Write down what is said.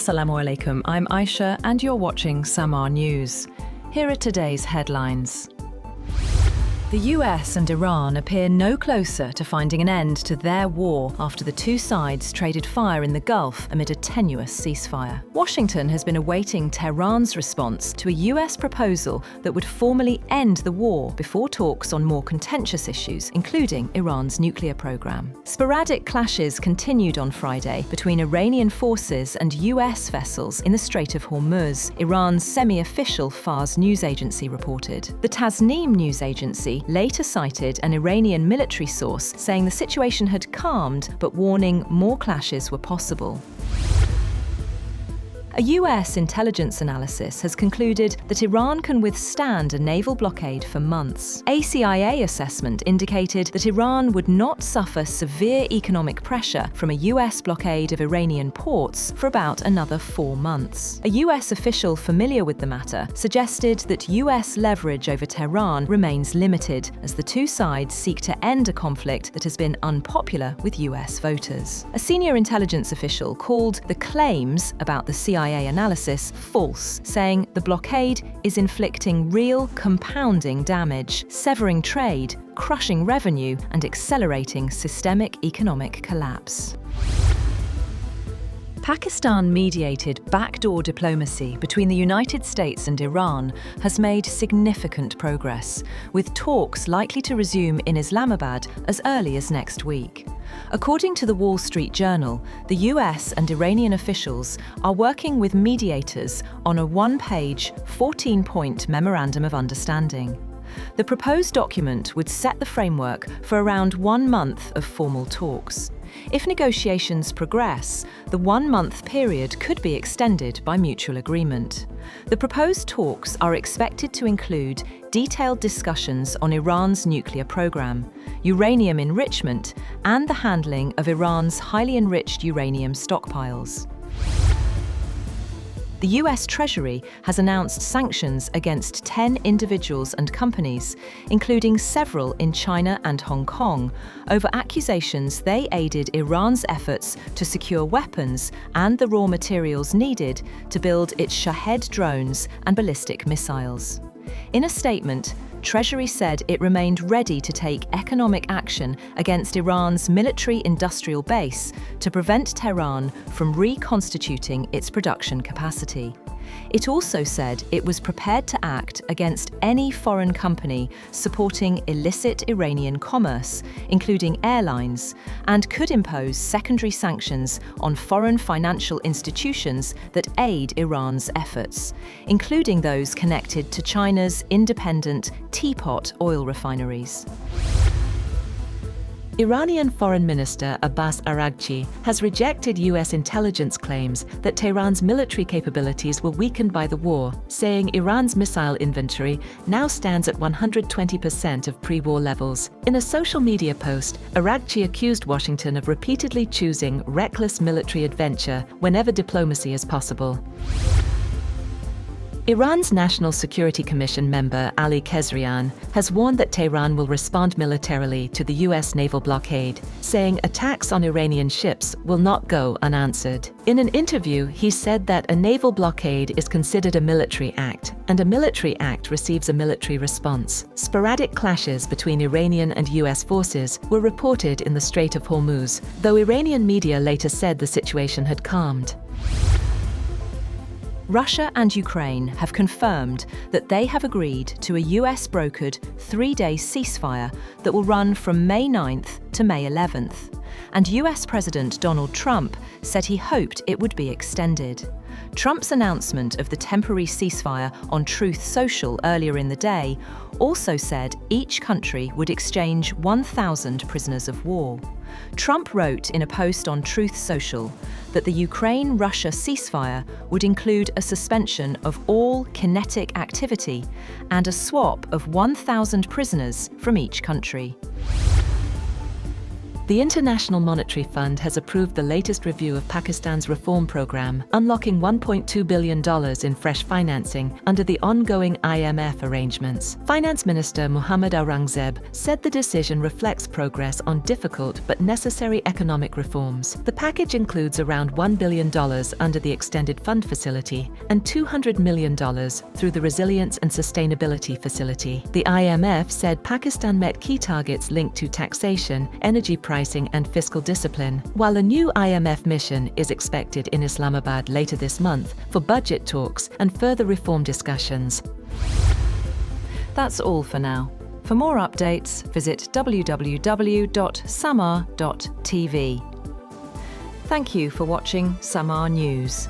Assalamu alaikum, I'm Aisha and you're watching Samaa News. Here are today's headlines. The US and Iran appear no closer to finding an end to their war after the two sides traded fire in the Gulf amid a tenuous ceasefire. Washington has been awaiting Tehran's response to a US proposal that would formally end the war before talks on more contentious issues, including Iran's nuclear program. Sporadic clashes continued on Friday between Iranian forces and US vessels in the Strait of Hormuz, Iran's semi-official Fars news agency reported. The Tasnim news agency later cited an Iranian military source saying the situation had calmed, but warning more clashes were possible. A US intelligence analysis has concluded that Iran can withstand a naval blockade for months. A CIA assessment indicated that Iran would not suffer severe economic pressure from a US blockade of Iranian ports for about another 4 months. A US official familiar with the matter suggested that US leverage over Tehran remains limited as the two sides seek to end a conflict that has been unpopular with US voters. A senior intelligence official called the claims about the CIA analysis false, saying the blockade is inflicting real compounding damage, severing trade, crushing revenue, and accelerating systemic economic collapse. Pakistan-mediated backdoor diplomacy between the United States and Iran has made significant progress, with talks likely to resume in Islamabad as early as next week. According to the Wall Street Journal, the US and Iranian officials are working with mediators on a one-page, 14-point memorandum of understanding. The proposed document would set the framework for around 1 month of formal talks. If negotiations progress, the 1-month period could be extended by mutual agreement. The proposed talks are expected to include detailed discussions on Iran's nuclear program, uranium enrichment, and the handling of Iran's highly enriched uranium stockpiles. The US Treasury has announced sanctions against 10 individuals and companies, including several in China and Hong Kong, over accusations they aided Iran's efforts to secure weapons and the raw materials needed to build its Shahed drones and ballistic missiles. In a statement, Treasury said it remained ready to take economic action against Iran's military-industrial base to prevent Tehran from reconstituting its production capacity. It also said it was prepared to act against any foreign company supporting illicit Iranian commerce, including airlines, and could impose secondary sanctions on foreign financial institutions that aid Iran's efforts, including those connected to China's independent teapot oil refineries. Iranian Foreign Minister Abbas Araghchi has rejected US intelligence claims that Tehran's military capabilities were weakened by the war, saying Iran's missile inventory now stands at 120% of pre-war levels. In a social media post, Araghchi accused Washington of repeatedly choosing reckless military adventure whenever diplomacy is possible. Iran's National Security Commission member Ali Kezrian has warned that Tehran will respond militarily to the US naval blockade, saying attacks on Iranian ships will not go unanswered. In an interview, he said that a naval blockade is considered a military act, and a military act receives a military response. Sporadic clashes between Iranian and US forces were reported in the Strait of Hormuz, though Iranian media later said the situation had calmed. Russia and Ukraine have confirmed that they have agreed to a US-brokered 3-day ceasefire that will run from May 9th to May 11th. And US President Donald Trump said he hoped it would be extended. Trump's announcement of the temporary ceasefire on Truth Social earlier in the day also said each country would exchange 1,000 prisoners of war. Trump wrote in a post on Truth Social that the Ukraine-Russia ceasefire would include a suspension of all kinetic activity and a swap of 1,000 prisoners from each country. The International Monetary Fund has approved the latest review of Pakistan's reform program, unlocking $1.2 billion in fresh financing under the ongoing IMF arrangements. Finance Minister Muhammad Aurangzeb said the decision reflects progress on difficult but necessary economic reforms. The package includes around $1 billion under the Extended Fund Facility and $200 million through the Resilience and Sustainability Facility. The IMF said Pakistan met key targets linked to taxation, energy pricing and fiscal discipline, while a new IMF mission is expected in Islamabad later this month for budget talks and further reform discussions. That's all for now. For more updates, visit www.samaa.tv. Thank you for watching Samaa News.